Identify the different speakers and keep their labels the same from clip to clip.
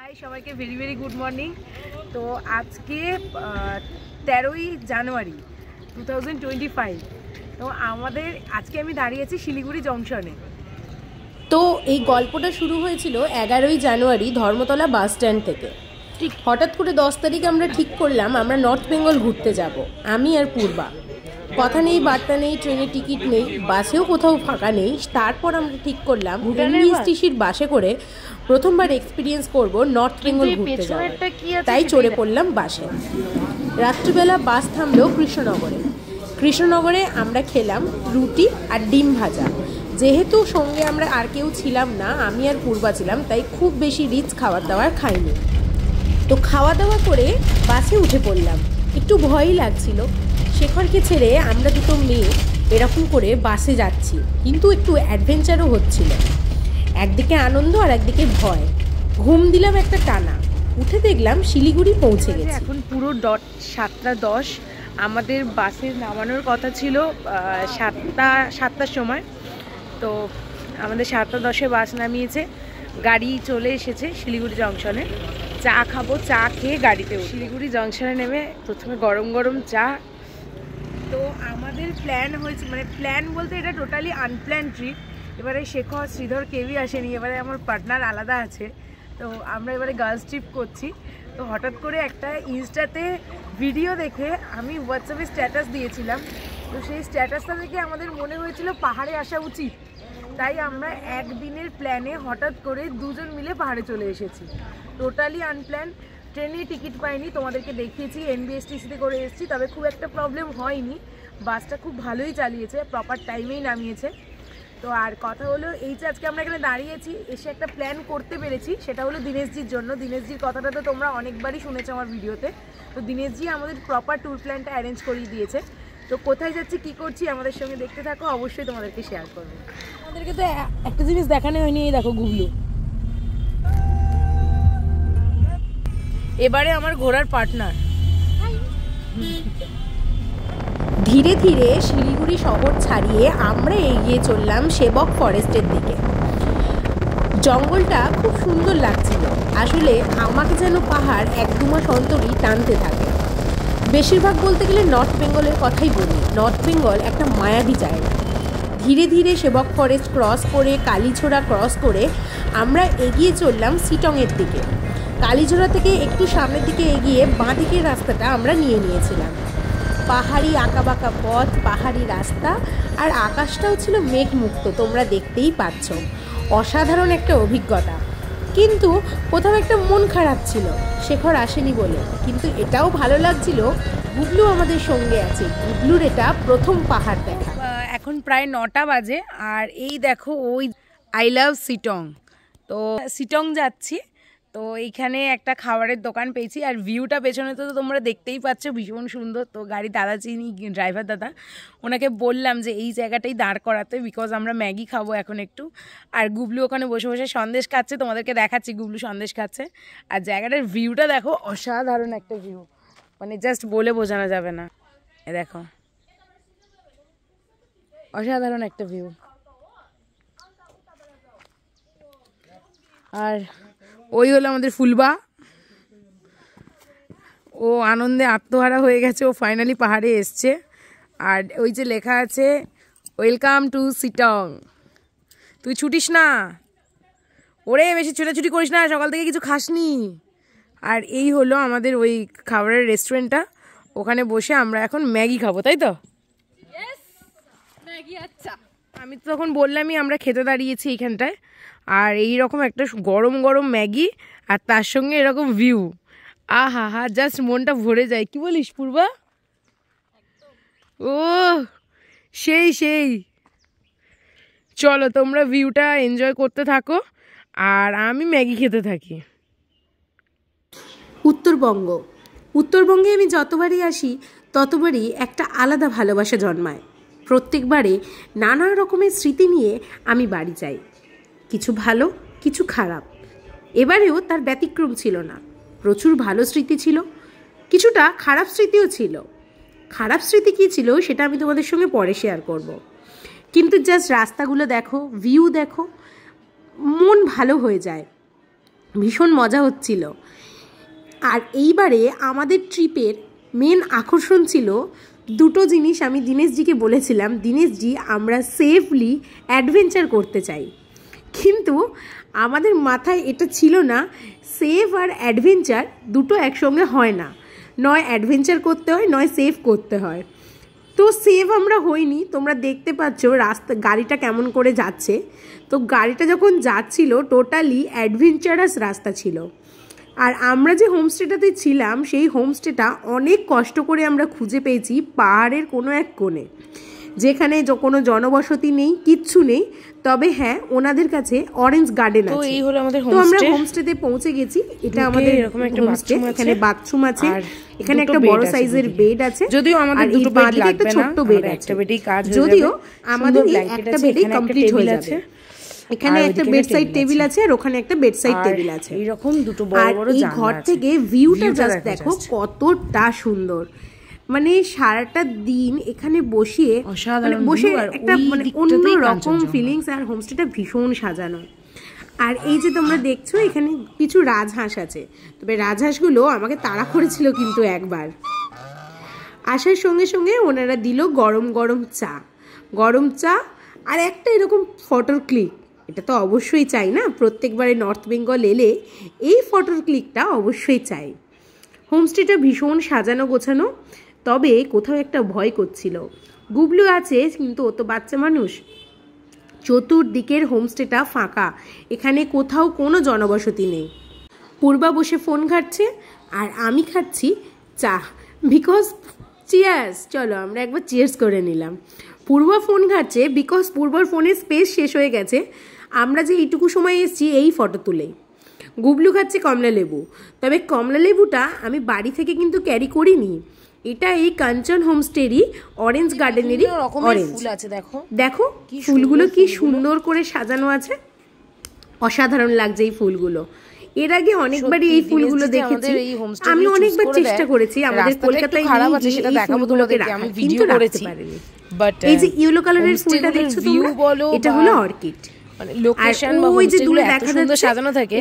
Speaker 1: High সবাইকে very very good morning. তো আজকে 13ই জানুয়ারি 2025। তো আমাদের আজকে আমি দাঁড়িয়ে আছি শিলিগুড়ি জংশনে।
Speaker 2: তো এই গল্পটা শুরু হয়েছিল 11ই জানুয়ারি ধর্মতলা বাস স্ট্যান্ড থেকে। ঠিক হঠাৎ করে 10 তারিখ আমরা ঠিক করলাম আমরা নর্থ বেঙ্গল ঘুরতে যাব, আমি আর পূর্বা। কথা নেই বার্তা নেই, ট্রেনের টিকিট নেই, বাসেও কোথাও ফাঁকা নেই। তারপর আমরা ঠিক করলাম এনবিএসটিসির বাসে করে প্রথমবার এক্সপিরিয়েন্স করব নর্থ বেঙ্গল ঘুরতে যাব। তাই চড়ে পড়লাম বাসে। রাত্রিবেলা বাস থামলো কৃষ্ণনগরে আমরা খেলাম রুটি আর ডিম ভাজা। যেহেতু সঙ্গে আমরা আর কেউ ছিলাম না, আমি আর পূর্বা ছিলাম, তাই খুব বেশি রিচ খাবার দাবার খাইনি। তো খাওয়া দাওয়া করে বাসে উঠে পড়লাম। একটু ভয়ই লাগছিল, শেখরকে ছেড়ে আমরা দুটো মেয়ে এরকম করে বাসে যাচ্ছি, কিন্তু একটু অ্যাডভেঞ্চারও হচ্ছিল। একদিকে আনন্দ আর একদিকে ভয়। ঘুম দিলাম একটা টানা, উঠে দেখলাম শিলিগুড়ি পৌঁছে গেছে।
Speaker 1: এখন পুরো 7:10। আমাদের বাসের নামানোর কথা ছিল 7টার সময়। তো আমাদের 7:10 বাস নামিয়েছে, গাড়ি চলে এসেছে শিলিগুড়ি জংশনে। চা খাবো, চা খেয়ে গাড়িতে শিলিগুড়ি জংশনে নেমে প্রথমে গরম গরম চা। তো আমাদের প্ল্যান হয়েছে, মানে প্ল্যান বলতে এটা টোটালি আনপ্ল্যান ট্রিপ। এবারে শেখর শ্রীধর কেউই আসেনি, এবারে আমার পার্টনার আলাদা আছে। তো আমরা এবারে গার্লস ট্রিপ করছি। তো হঠাৎ করে একটা ইনস্টাতে ভিডিও দেখে আমি হোয়াটসঅ্যাপে স্ট্যাটাস দিয়েছিলাম। তো সেই স্ট্যাটাসটা দেখে আমাদের মনে হয়েছিল পাহাড়ে আসা উচিত। তাই আমরা একদিনের প্ল্যানে হঠাৎ করে দুজন মিলে পাহাড়ে চলে এসেছি। Totally unplanned. ট্রেনে টিকিট পাইনি, তোমাদেরকে দেখিয়েছি, এনবিএসটিসিতে করে এসেছি। তবে খুব একটা প্রবলেম হয়নি, বাসটা খুব ভালোই চালিয়েছে, প্রপার টাইমেই নামিয়েছে। তো আর কথা হলো এই যে আজকে আমরা এখানে দাঁড়িয়েছি, এসে একটা প্ল্যান করতে পেরেছি, সেটা হলো দীনেশজির জন্য। দীনেশজির কথাটা তো তোমরা অনেকবারই শুনেছো আমার ভিডিওতে। তো দীনেশজি আমাদের প্রপার ট্যুর প্ল্যানটা অ্যারেঞ্জ করিয়ে দিয়েছে। তো কোথায় যাচ্ছি, কী করছি আমাদের সঙ্গে দেখতে থাকো, অবশ্যই তোমাদেরকে শেয়ার করবো। আমাদেরকে তো একটা জিনিস দেখানো হয়নি, এই দেখো গুবলু। এবারে আমার ঘোড়ার পার্টনার।
Speaker 2: ধীরে ধীরে শিলিগুড়ি শহর ছাড়িয়ে আমরা এগিয়ে চললাম সেবক ফরেস্টের দিকে। জঙ্গলটা খুব সুন্দর লাগছিল। আসলে আমাকে যেন পাহাড় 1-2 মাস অন্তরই টানতে থাকে। বেশিরভাগ বলতে গেলে নর্থ বেঙ্গলের কথাই বলি। নর্থ বেঙ্গল একটা মায়াবী জায়গা। ধীরে ধীরে সেবক ফরেস্ট ক্রস করে, কালীঝোড়া ক্রস করে আমরা এগিয়ে চললাম শিটংয়ের দিকে। কালীঝোড়া থেকে একটু সামনের দিকে এগিয়ে বাঁ দিকের রাস্তাটা আমরা নিয়েছিলাম। পাহাড়ি আঁকাবাঁকা পথ, পাহাড়ি রাস্তা, আর আকাশটাও ছিল মেঘমুক্ত, তোমরা দেখতেই পাচ্ছ। অসাধারণ একটা অভিজ্ঞতা। কিন্তু কোথাও একটা মন খারাপ ছিল, শেখর আসেনি বলে। কিন্তু এটাও ভালো লাগছিল, গুবলু আমাদের সঙ্গে আছে। গুবলুর এটা প্রথম পাহাড় দেখা।
Speaker 1: এখন প্রায় 9টা বাজে, আর এই দেখো ওই আই লাভ শিটং। তো শিটং যাচ্ছি। তো এইখানে একটা খাবারের দোকান পেয়েছি, আর ভিউটা পেছনে তো তোমরা দেখতেই পাচ্ছ, ভীষণ সুন্দর। তো গাড়ি দাদা চিনি, ড্রাইভার দাদা, ওনাকে বললাম যে এই জায়গাটাই দাঁড় করাতে, বিকজ আমরা ম্যাগি খাবো এখন একটু। আর গুবলু ওখানে বসে বসে সন্দেশ খাচ্ছে, তোমাদেরকে দেখাচ্ছি গুবলু সন্দেশ খাচ্ছে। আর জায়গাটার ভিউটা দেখো, অসাধারণ একটা ভিউ, মানে জাস্ট বলে বোঝানো যাবে না। এ দেখো, অসাধারণ একটা ভিউ। আর ওই হলো আমাদের ফুলবা, ও আনন্দে আত্মহারা হয়ে গেছে, ও ফাইনালি পাহাড়ে এসছে। আর ওই যে লেখা আছে ওয়েলকাম টু শিটং। তুই ছুটিস না ওরে, বেশি ছুটাছুটি করিস না, সকাল থেকে কিছু খাসনি। আর এই হলো আমাদের ওই খাবারের রেস্টুরেন্টটা, ওখানে বসে আমরা এখন ম্যাগি খাবো, তাই তো? আচ্ছা, আমি তো তখন বললামই আমরা খেতে দাঁড়িয়েছি এইখানটায়। আর এইরকম একটা গরম গরম ম্যাগি, আর তার সঙ্গে এরকম ভিউ, আহা হা, জাস্ট মনটা ভরে যায়। কি বলিস পূর্বা? ও সেই সেই। চলো তোমরা ভিউটা এনজয় করতে থাকো, আর আমি ম্যাগি খেতে থাকি।
Speaker 2: উত্তরবঙ্গে আমি যতবারই আসি ততবারই একটা আলাদা ভালোবাসা জন্মায়। প্রত্যেকবারে নানা রকমের স্মৃতি নিয়ে আমি বাড়ি যাই, কিছু ভালো কিছু খারাপ। এবারেও তার ব্যতিক্রম ছিল না। প্রচুর ভালো স্মৃতি ছিল, কিছুটা খারাপ স্মৃতিও ছিল। খারাপ স্মৃতি কী ছিল সেটা আমি তোমাদের সঙ্গে পরে শেয়ার করব। কিন্তু জাস্ট রাস্তাগুলো দেখো, ভিউ দেখো, মন ভালো হয়ে যায়। ভীষণ মজা হচ্ছিল। আর এইবারে আমাদের ট্রিপের মেন আকর্ষণ ছিল দুটো জিনিস। আমি দীনেশজিকে বলেছিলাম, দীনেশজি আমরা সেফলি অ্যাডভেঞ্চার করতে চাই, কিন্তু আমাদের মাথায় এটা ছিল না সেফ আর অ্যাডভেঞ্চার দুটো একসঙ্গে হয় না, নয় অ্যাডভেঞ্চার করতে হয় নয় সেফ করতে হয়। তো সেফ আমরা হইনি, তোমরা দেখতে পাচ্ছ রাস্তা গাড়িটা কেমন করে যাচ্ছে। তো গাড়িটা যখন যাচ্ছিল টোটালি অ্যাডভেঞ্চারাস রাস্তা ছিল। আর আমরা যে হোমস্টেটাতে ছিলাম সেই হোমস্টেটা অনেক কষ্ট করে আমরা খুঁজে পেয়েছি পাহাড়ের কোনো এক কোণে, যেখানে কোনো জনবসতি নেই, কিচ্ছু নেই। তবে হ্যাঁ, ওনাদের কাছে অরেঞ্জ গার্ডেন আছে।
Speaker 1: এই হলো আমাদের
Speaker 2: তো আমরা হোমস্টেতে পৌঁছে গেছি। এটা আমাদের
Speaker 1: এরকম একটা
Speaker 2: হোমস্টে, এখানে বাথরুম আছে, এখানে
Speaker 1: দুটো
Speaker 2: একটা বড়
Speaker 1: bed আছে
Speaker 2: সাইজের বেড আছে,
Speaker 1: যদিও আমাদের দুটো বেড লাগবে
Speaker 2: একটা
Speaker 1: না,
Speaker 2: ছোট্ট বেড আছে,
Speaker 1: একটা বেডেই কাজ হয়ে যাবে।
Speaker 2: যদিও আমাদের
Speaker 1: সুন্দর
Speaker 2: এই
Speaker 1: blanket
Speaker 2: একটা
Speaker 1: আছে,
Speaker 2: বেডেই
Speaker 1: এখানে একটা
Speaker 2: কমপ্লিট হয়ে
Speaker 1: টেবিল
Speaker 2: যাবে।
Speaker 1: আছে,
Speaker 2: এখানে
Speaker 1: আর
Speaker 2: একটা
Speaker 1: ওইদিকে
Speaker 2: বেড
Speaker 1: একটা
Speaker 2: সাইড
Speaker 1: টেবিল
Speaker 2: টেবিল আছে, আর ওখানে একটা বেড সাইড টেবিল আছে।
Speaker 1: এইরকম দুটো বড় বড়
Speaker 2: আর এই
Speaker 1: জানলা
Speaker 2: ঘর
Speaker 1: আছে।
Speaker 2: থেকে ভিউটা
Speaker 1: Viewটা
Speaker 2: জাস্ট দেখো কতটা সুন্দর। মানে সারাটা দিন এখানে বসিয়ে বসে একটা মানে অন্য রকম ফিলিংস। আর হোমস্টেটা ভীষণ সাজানো। আর এই যে তোমরা দেখছো এখানে কিছু রাজহাঁস আছে, তবে রাজহাঁসগুলো আমাকে তাড়া করেছিল কিন্তু একবার। আসার সঙ্গে সঙ্গে ওনারা দিল গরম গরম চা আর একটা এরকম ফটোর ক্লিক। এটা তো অবশ্যই চাই না, প্রত্যেকবারে নর্থ বেঙ্গল এলে এই ফটোর ক্লিকটা অবশ্যই চাই। হোমস্টেটা ভীষণ সাজানো গোছানো, তবে কোথাও একটা ভয় করছিল। গুবলু আছে কিন্তু ও তো বাচ্চা মানুষ। চতুর্দিকের হোমস্টেটা ফাঁকা, এখানে কোথাও কোনো জনবসতি নেই। পূর্বা বসে ফোন ঘাটছে আর আমি খাচ্ছি চা, বিকজ চিয়ার্স। চলো আমরা একবার চিয়ার্স করে নিলাম। পূর্বা ফোন ঘাটছে বিকজ পূর্বার ফোনের স্পেস শেষ হয়ে গেছে। আমরা যে এইটুকু সময় এসেছি এই ফটো তুলেই। গুবলু খাচ্ছে কমলা লেবু, তবে কমলা লেবুটা আমি বাড়ি থেকে কিন্তু ক্যারি করিনি। এটা এই কাঞ্চন হোমস্টেরই অরেঞ্জ গার্ডেনেরই অরেঞ্জ।
Speaker 1: দেখো
Speaker 2: দেখো ফুলগুলো কি সুন্দর করে সাজানো আছে, অসাধারণ লাগছে এই ফুলগুলো। এর আগে অনেকবারই এই ফুলগুলো দেখেছি, আমি অনেকবার চেষ্টা করেছি আমাদের কলকাতায় সেটা দেখাবো তোমাকে, আমি ভিডিও করেছি। এই যে ইয়েলো কালারের ফুলটা দেখছো তোমরা, এটা হলো অর্কিড।
Speaker 1: মানে লোকেশন বা হোমস্টেগুলো এত সুন্দর সাজানো থাকে,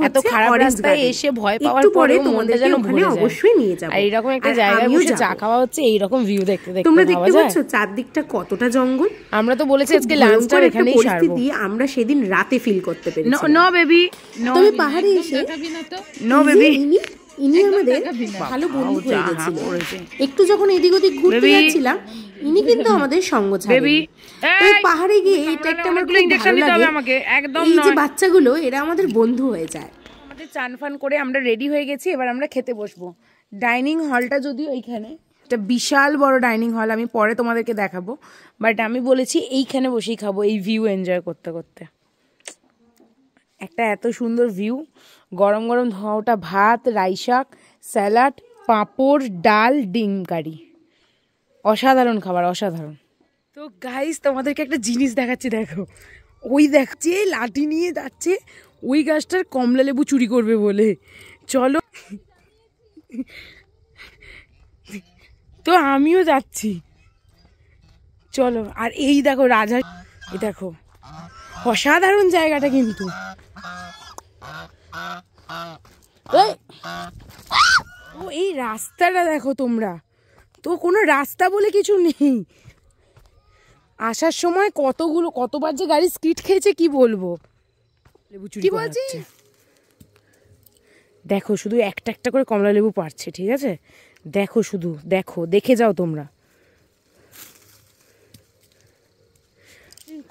Speaker 1: এত খারাপ রাস্তায় এসে ভয় পাওয়ার পরেও মনটা যেন ভরে যায়।
Speaker 2: অবশ্যই নিয়ে যাব।
Speaker 1: আর এরকম একটা জায়গায় বসে চা খাওয়া হচ্ছে, এইরকম ভিউ দেখতে দেখতে
Speaker 2: তোমরা দেখতে পাচ্ছ চারদিকটা কতটা জঙ্গল।
Speaker 1: আমরা তো বলেছি আজকে লাঞ্চটা এখানেই সারবো।
Speaker 2: আমরা সেদিন রাতে ফিল করতে পেরেছি।
Speaker 1: নো বেবি,
Speaker 2: তবে পাহাড়ে এসে
Speaker 1: নো বেবি,
Speaker 2: ইনি আমাদের ভালো বন্ধু হয়ে গেছিল। একটু যখন এদিক ওদিক ঘুরতে যাচ্ছিলাম ইনি কিন্তু আমাদের সঙ্গ ছাড়েনি। এই পাহাড়ে গিয়ে এটা একটা আমার খুব ভালো লাগে, এই যে বাচ্চাগুলো এরা আমাদের বন্ধু হয়ে যায়।
Speaker 1: আমাদের চান ফান করে আমরা রেডি হয়ে গেছি, এবার আমরা খেতে বসবো। ডাইনিং হলটা যদিও এইখানে একটা বিশাল বড় ডাইনিং হল, আমি পরে তোমাদেরকে দেখাবো, বাট আমি বলেছি এইখানে বসেই খাবো, এই ভিউ এনজয় করতে করতে। একটা এত সুন্দর ভিউ, গরম গরম ধোঁয়াটা ভাত, রাই শাক, স্যালাড, পাঁপড়, ডাল, ডিম কারি, অসাধারণ খাবার, অসাধারণ। তো গাইস তোমাদেরকে একটা জিনিস দেখাচ্ছি, দেখো ওই দেখছে লাঠি নিয়ে যাচ্ছে ওই গাছটার কমলা লেবু চুরি করবে বলে। চলো, তো আমিও যাচ্ছি, চলো। আর এই দেখো রাজা, এই দেখো অসাধারণ জায়গাটা কিন্তু। ও এই রাস্তাটা দেখো তোমরা, তো কোনো রাস্তা বলে কিছু নেই। আসার সময় কতবার যে গাড়ি স্কিড খেয়েছে কি বলবো। লেবু চুরি করছে, দেখো শুধু একটা একটা করে কমলা লেবু পারছে, ঠিক আছে? দেখো শুধু দেখো, দেখে যাও তোমরা।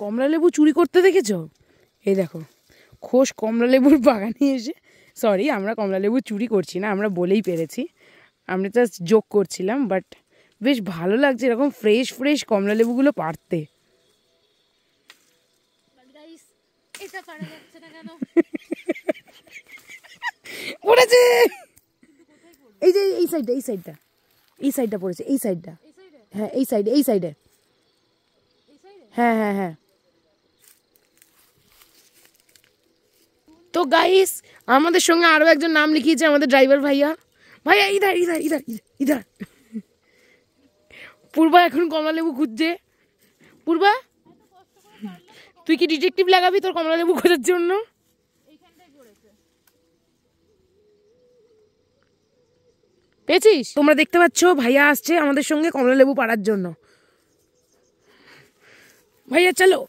Speaker 1: কমলা লেবু চুরি করতে দেখেছো? এই দেখো খোশ কমলা লেবুর বাগানে এসে, সরি আমরা কমলা লেবু চুরি করছি না, আমরা বলেই পেরেছি, আমরা জাস্ট জোক করছিলাম, বাট বেশ ভালো লাগছে এরকম ফ্রেশ ফ্রেশ কমলা লেবুগুলো পারতে। পড়েছে এই যে এই সাইডটা, এই সাইডটা, এই সাইডটা পড়েছে, এই সাইডটা, হ্যাঁ এই সাইডে, এই সাইডে, হ্যাঁ হ্যাঁ হ্যাঁ। তো গাইস আমাদের সঙ্গে আরো একজন নাম লিখিয়েছে, আমাদের ড্রাইভার ভাইয়া। ভাইয়া ইধার ইধার ইধার ইধার। পূর্বা এখন কমলা লেবু খুঁজছে। পূর্বা তুই কি ডিটেকটিভ লাগাবি তোর কমলা লেবু খোঁজার জন্য? পেয়েছিস? তোমরা দেখতে পাচ্ছ ভাইয়া আসছে আমাদের সঙ্গে কমলা লেবু পাড়ার জন্য। ভাইয়া চলো।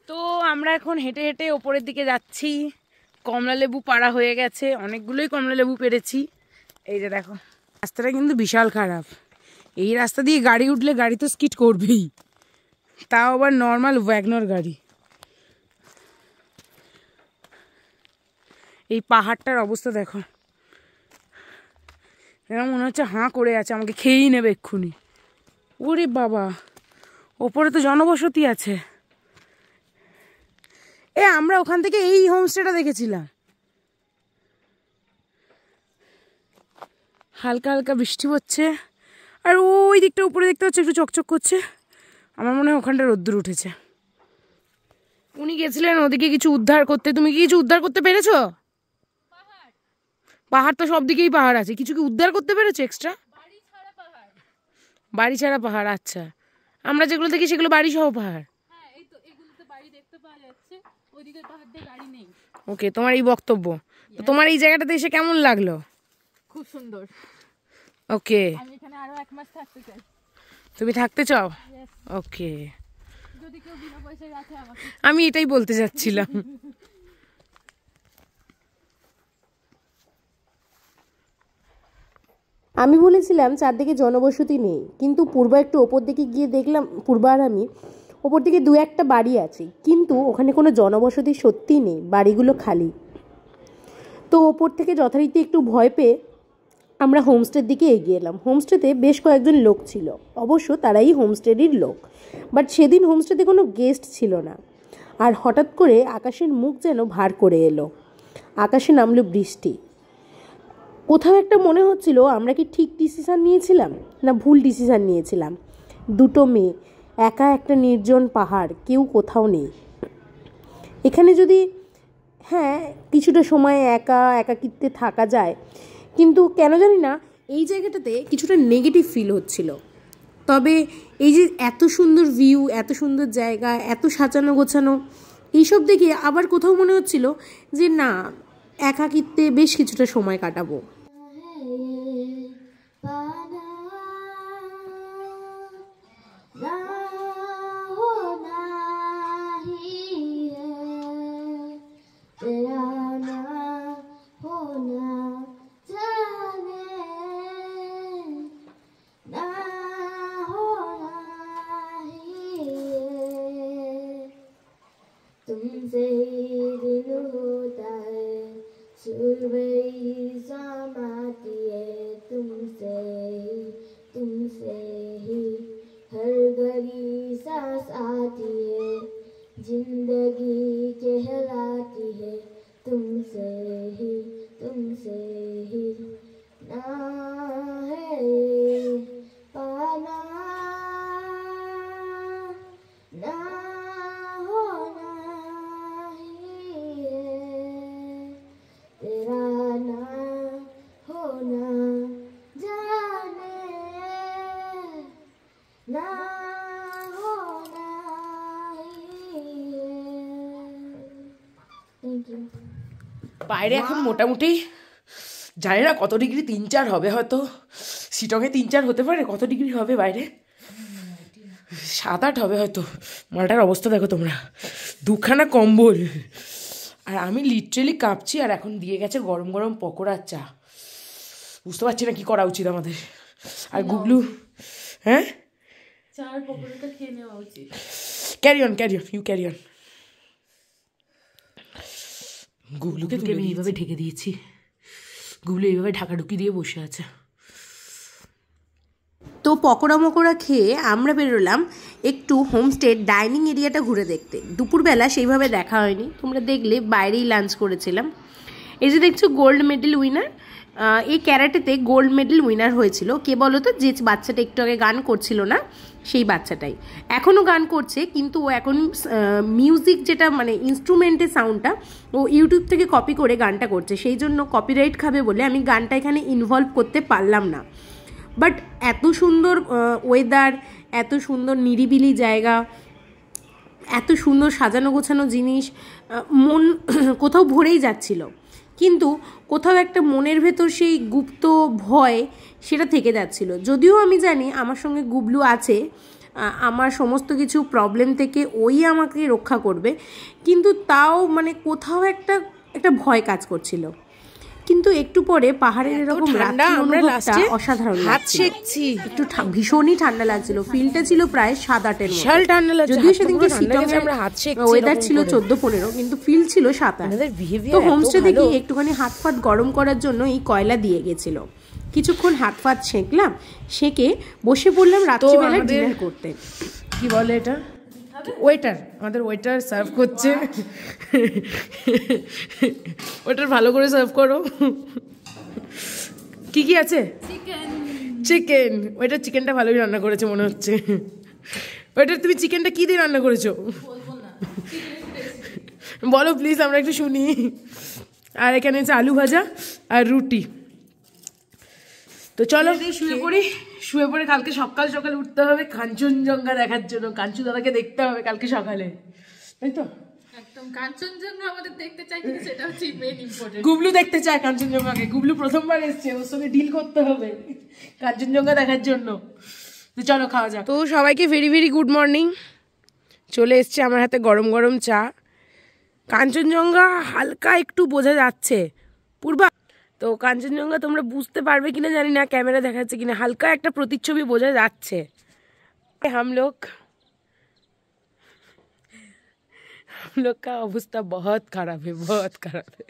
Speaker 1: তো আমরা এখন হেঁটে হেঁটে ওপরের দিকে যাচ্ছি। কমলা লেবু পাড়া হয়ে গেছে, অনেকগুলোই কমলা লেবু পেরেছি। এই যে দেখো, রাস্তাটা কিন্তু বিশাল খারাপ। এই রাস্তা দিয়ে গাড়ি উঠলে গাড়ি তো স্কিড করবেই, তাও আবার নর্মাল ওয়াগনার গাড়ি। এই পাহাড়টার অবস্থা দেখো, এরকম মনে হচ্ছে হাঁ করে আছে, আমাকে খেয়েই নেবে এক্ষুনি। ওরে বাবা, ওপরে তো জনবসতি আছে। আমরা ওখান থেকে এই হোমস্টেটা দেখেছিলাম। হালকা হালকা বৃষ্টি পড়ছে, আর ওই দিকটা উপরে দেখতে পাচ্ছ একটু চকচক করছে। আমার মনে হয় ওখানটা রোদ্দুর উঠেছে। উনি গেছিলেন ওদিকে কিছু উদ্ধার করতে। তুমি কি কিছু উদ্ধার করতে পেরেছো? পাহাড় তো সব দিকেই পাহাড় আছে, কিছু কি উদ্ধার করতে পেরেছো এক্সট্রা? বাড়ি ছাড়া পাহাড়, আচ্ছা। আমরা যেগুলো দেখি সেগুলো বাড়ি সহ পাহাড়। ওকে, তোমার এই বক্তব্য। তো তোমার এই জায়গাটাতে এসে কেমন লাগলো?
Speaker 2: খুব সুন্দর।
Speaker 1: ওকে,
Speaker 2: আমি এখানে আরো 1 মাস থাকতে চাই।
Speaker 1: তুমি থাকতে চাও? ওকে,
Speaker 2: যদি কেউ বিনা পয়সায় রাখে আমাকে।
Speaker 1: আমি এটাই বলতে যাচ্ছিলাম।
Speaker 2: আমি বলেছিলাম চারদিকে জনবসতি নেই, কিন্তু পূর্ব একটু ওপর দিকে গিয়ে দেখলাম, পূর্বা আর আমি ওপর দিকে 2-1টা বাড়ি আছে, কিন্তু ওখানে কোনো জনবসতি সত্যিই নেই, বাড়িগুলো খালি। তো ওপর থেকে যথারীতি একটু ভয় পেয়ে আমরা হোমস্টের দিকে এগিয়ে এলাম। হোমস্টেতে বেশ কয়েকজন লোক ছিল, অবশ্য তারাই হোমস্টেরই লোক, বাট সেদিন হোমস্টেতে কোনো গেস্ট ছিল না। আর হঠাৎ করে আকাশের মুখ যেন ভার করে এলো, আকাশে নামলো বৃষ্টি। কোথাও একটা মনে হচ্ছিল আমরা কি ঠিক ডিসিশান নিয়েছিলাম না ভুল ডিসিশান নিয়েছিলাম। 2টো মেয়ে, একা একটা নির্জন পাহাড়, কেউ কোথাও নেই। এখানে যদি কিছুটা সময় একাকিত্বে থাকা যায়, কিন্তু কেন জানি না এই জায়গাটাতে কিছুটা নেগেটিভ ফিল হচ্ছিল। তবে এই যে এত সুন্দর ভিউ, এত সুন্দর জায়গা, এত সাজানো গোছানো, এইসব দেখে আবার কোথাও মনে হচ্ছিল যে না, একাকিত্বে বেশ কিছুটা সময় কাটাবো।
Speaker 3: तुमसे ही दिल होता है, सुबह ही शाम आती है, तुमसे ही हर घड़ी सांस आती है, जिंदगी कहलाती है, तुमसे ही ना है पाना ना
Speaker 1: বাইরে এখন মোটামুটি জানি না কত ডিগ্রি, 3-4 হবে হয়তো। শিটংয়ে 3-4 হতে পারে। কত ডিগ্রি হবে বাইরে? 7-8 হবে হয়তো। মালটার অবস্থা দেখো তোমরা, 2খানা কম্বল, আর আমি লিটারেলি কাঁপছি। আর এখন দিয়ে গেছে গরম গরম পকোড়া চা। বুঝতে পারছি না কি করা উচিত আমাদের। আর গুগলু, হ্যাঁ, চার পকোড়াটা খেয়ে নেওয়া উচিত। Carry on, you carry on. গুগলুকে আমি এইভাবে ঢেকে দিয়েছি। গুগলু এইভাবে ঢাকাঢুকি দিয়ে বসে আছে।
Speaker 2: তো পকোড়া খেয়ে আমরা বেরোলাম একটু হোমস্টের ডাইনিং এরিয়াটা ঘুরে দেখতে। দুপুরবেলা সেইভাবে দেখা হয়নি, তোমরা দেখলে বাইরেই লাঞ্চ করেছিলাম। এই যে দেখছো গোল্ড মেডেল উইনার, এই ক্যারাটেতে গোল্ড মেডেল উইনার হয়েছিল। কে বলো তো? যে বাচ্চাটা একটু আগে গান করছিল না, সেই বাচ্চাটাই। এখনও গান করছে, কিন্তু ও এখন মিউজিক যেটা মানে ইনস্ট্রুমেন্টের সাউন্ডটা ও ইউটিউব থেকে কপি করে গানটা করছে, সেই জন্য কপিরাইট খাবে বলে আমি গানটা এখানে ইনভলভ করতে পারলাম না। বাট এত সুন্দর ওয়েদার, এত সুন্দর নিরিবিলি জায়গা, এত সুন্দর সাজানো গোছানো জিনিস, মন কোথাও ভরেই যাচ্ছিল। কিন্তু কোথাও একটা মনের ভেতর সেই গুপ্ত ভয় সেটা থেকে যাচ্ছিল। যদিও আমি জানি আমার সঙ্গে গুবলু আছে, আমার সমস্ত কিছু প্রবলেম থেকে ওই আমাকে রক্ষা করবে, কিন্তু তাও মানে কোথাও একটা ভয় কাজ করছিল। কিন্তু একটু পরে পাহাড়ের এরকম রাত্রি অনুভবটা অসাধারণ লাগছিল। একটু ভীষণই ঠান্ডা লাগছিল, ফিলটা ছিল প্রায় 7-8-এর মতো। যদিও সেদিনকে শিটংয়ে ওয়েদার ছিল 14-15, কিন্তু ফিল ছিল 7-8। তো হোমস্টে থেকে একটুখানি হাত ফাত গরম করার জন্য এই কয়লা দিয়ে গেছিল। কিছুক্ষণ হাত ফাত সেঁকলাম, সেঁকে বসে পড়লাম রাত্রিবেলা ডিনার করতে।
Speaker 1: কি বলে এটা, ওয়েটার, আমাদের ওয়েটার সার্ভ করছে। ওয়েটার ভালো করে সার্ভ করো। কি কি আছে? চিকেন। ওয়েটার চিকেনটা ভালোই রান্না করেছে মনে হচ্ছে। ওয়েটার তুমি চিকেনটা কি দিয়ে রান্না করেছো বলো প্লিজ, আমরা একটু শুনি। আর এখানে আছে আলু ভাজা আর রুটি। তো চলো শুয়ে পড়ি। শুয়ে পড়ে কালকে সকাল সকালে উঠতে হবে কাঞ্চনজঙ্ঘা দেখার জন্য। কাঞ্চু দাদাকে দেখতে হবে কালকে সকালে, তাই তো?
Speaker 4: একদম কাঞ্চনজঙ্ঘা আমাদের দেখতে চাই, কিন্তু সেটা হচ্ছে মেইন ইম্পর্টেন্ট।
Speaker 1: গুবলু দেখতে চায় কাঞ্চনজঙ্ঘাকে। গুবলু প্রথমবার এসছে, ওর সঙ্গে ডিল করতে হবে কাঞ্চনজঙ্ঘা দেখার জন্য। তো চলো খাওয়া যাক। তো সবাইকে ভেরি ভেরি গুড মর্নিং। চলে এসছে আমার হাতে গরম গরম চা। কাঞ্চনজঙ্ঘা হালকা একটু বোঝা যাচ্ছে পূর্বা। তো কাঞ্চনজঙ্ঘা তোমরা বুঝতে পারবে কিনা জানি না, ক্যামেরা দেখাচ্ছে কিনা, হালকা একটা প্রতিচ্ছবি বোঝা যাচ্ছে। हम लोग का অবস্থা बहुत খারাপ है, बहुत খারাপ है।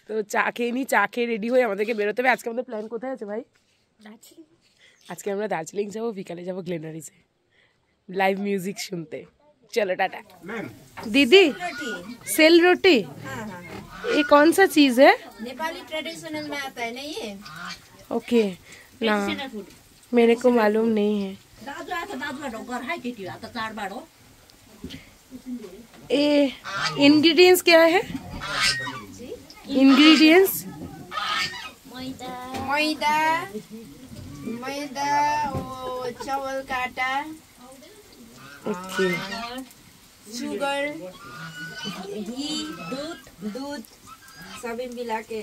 Speaker 1: তো চা খেয়ে নিই, চা খেয়ে রেডি হয়ে আমাদেরকে বেরোতে হবে। আজকে আমাদের প্ল্যান কোথায় আছে ভাই? আজকে আমরা দার্জিলিং যাবো, বিকালে যাবো গ্লেনারিসে লাইভ মিউজিক শুনতে। चलो टाटा। दीदी सेल रोटी, ये कौन सा चीज है?
Speaker 5: नेपाली ट्रेडिशनल में आता है ना ये।
Speaker 1: ओके ना, मेरे को मालूम नहीं है। ये इंग्रेडिएंट्स क्या है? इंग्रेडिएंट्स
Speaker 5: मैदा, मैदा और चावल का आटा,
Speaker 1: ओके,
Speaker 5: शुगर, घी, दूध सभी मिला के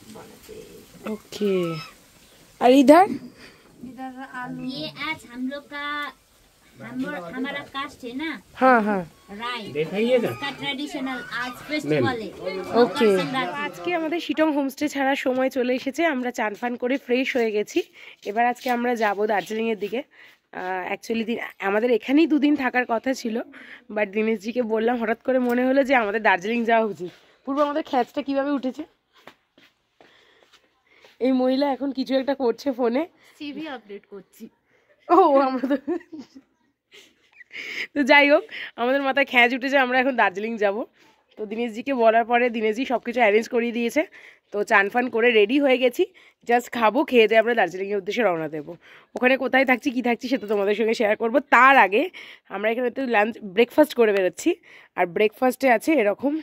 Speaker 5: बनाते हैं।
Speaker 1: ओके। और इधर
Speaker 6: ये आज हम लोग का हमारा कास्ट है ना,
Speaker 1: हाँ हाँ
Speaker 6: राई, इसका ट्रेडिशनल आज फेस्टिवल है।
Speaker 1: ওকে। আজকে আমাদের শিটং হোমস্টে ছাড়ার সময় চলে এসেছে। আমরা চান ফান করে ফ্রেশ হয়ে গেছি। এবার আজকে আমরা যাব দার্জিলিংয়ের দিকে। অ্যাকচুয়ালি আমাদের এখানেই 2 দিন থাকার কথা ছিল, বাট দিনেশজিকে বললাম, হঠাৎ করে মনে হলো যে আমাদের দার্জিলিং যাওয়া উচিত। পূর্ব আমাদের খ্যাচটা কীভাবে উঠেছে, এই মহিলা এখন কিছু একটা করছে ফোনে,
Speaker 4: সিভি আপডেট করছি।
Speaker 1: ও আমরা তো যাই হোক, আমাদের মাথায় খ্যাচ উঠেছে, আমরা এখন দার্জিলিং যাব। তো দিনেশজিকে বলার পরে দিনেশজি সব কিছু অ্যারেঞ্জ করিয়ে দিয়েছে। তো চান ফান করে রেডি হয়ে গেছি, জাস্ট খাবো, খেয়ে দিয়ে আমরা দার্জিলিংয়ের উদ্দেশ্যে রওনা দেবো। ওখানে কোথায় থাকছি কী থাকছি সেটা তোমাদের সঙ্গে শেয়ার করবো। তার আগে আমরা এখানে তো ব্রেকফাস্ট করে বেরোচ্ছি। আর ব্রেকফাস্টে আছে এরকম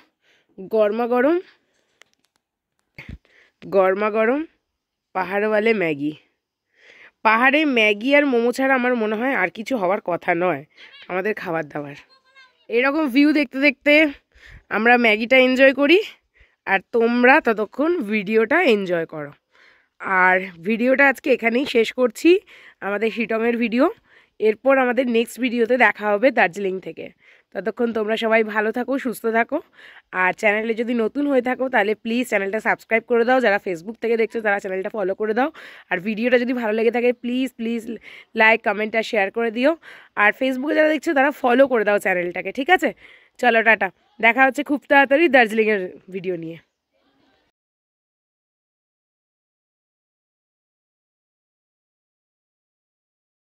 Speaker 1: গরমা গরম পাহাড়ওয়ালে ম্যাগি। পাহাড়ে ম্যাগি আর মোমো ছাড়া আমার মনে হয় আর কিছু হওয়ার কথা নয় আমাদের খাবার দাবার। এরকম ভিউ দেখতে দেখতে আমরা ম্যাগিটা এনজয় করি, আর তোমরা ততক্ষণ ভিডিওটা এনজয় করো। আর ভিডিওটা আজকে এখানেই শেষ করছি, আমাদের শিটংয়ের ভিডিও। এরপর আমাদের নেক্সট ভিডিওতে দেখা হবে দার্জিলিং থেকে। ততক্ষণ তোমরা সবাই ভালো থাকো, সুস্থ থাকো। আর চ্যানেলে যদি নতুন হয়ে থাকো তাহলে প্লিজ চ্যানেলটা সাবস্ক্রাইব করে দাও। যারা ফেসবুক থেকে দেখছো তারা চ্যানেলটা ফলো করে দাও। আর ভিডিওটা যদি ভালো লেগে থাকে প্লিজ প্লিজ লাইক, কমেন্ট আর শেয়ার করে দিও। আর ফেসবুকে যারা দেখছো তারা ফলো করে দাও চ্যানেলটাকে, ঠিক আছে? চলো টাটা, দেখা হচ্ছে খুব তাড়াতাড়ি দার্জিলিংয়ের ভিডিও নিয়ে।